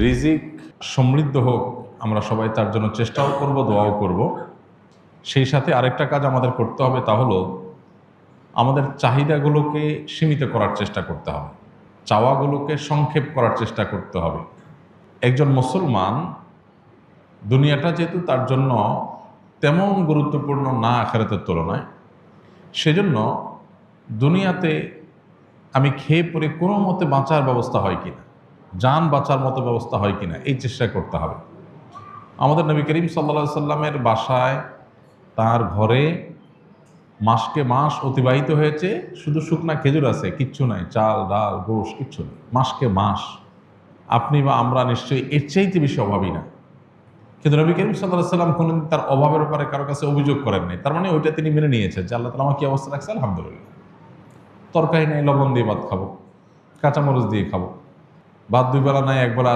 রিজিক সমৃদ্ধ হোক, আমরা সবাই তার জন্য চেষ্টাও করব, দোয়াও করব। সেই সাথে আরেকটা কাজ আমাদের করতে হবে, তা হলো আমাদের চাহিদাগুলোকে সীমিত করার চেষ্টা করতে হবে, চাওয়াগুলোকে সংক্ষেপ করার চেষ্টা করতে হবে। একজন মুসলমান, দুনিয়াটা যেহেতু তার জন্য তেমন গুরুত্বপূর্ণ না আখিরাতের তুলনায়, সেজন্য দুনিয়াতে আমি খেয়ে পরে কোনো মতে বাঁচার ব্যবস্থা হয় কিনা, জান বাঁচার মতো ব্যবস্থা হয় কিনা, এই চেষ্টা করতে হবে। আমাদের নবী করিম সাল্লাল্লাহু আলাইহি সাল্লামের বাসায়, তার ঘরে মাসকে মাস অতিবাহিত হয়েছে, শুধু শুকনা খেজুর আছে, কিচ্ছু নাই, চাল ডাল গোশ কিচ্ছু নেই, মাসকে মাস। আপনি বা আমরা নিশ্চয়ই এর চাইতে বেশি অভাবী না। কিন্তু নবী করিম সাল্লাল্লাহু আলাইহি সাল্লাম কোনোদিন তার অভাবের ব্যাপারে কারো কাছে অভিযোগ করেন নাই। তার মানে ওইটা তিনি মেনে নিয়েছেন যে আল্লাহ তাআলা আমার কি অবস্থা রাখছে, আলহামদুলিল্লাহ। তরকারি নাই, লবণ দিয়ে ভাত খাবো, কাঁচামরিচ দিয়ে খাবো, ভাত দুই বেলা নাই, এক বেলা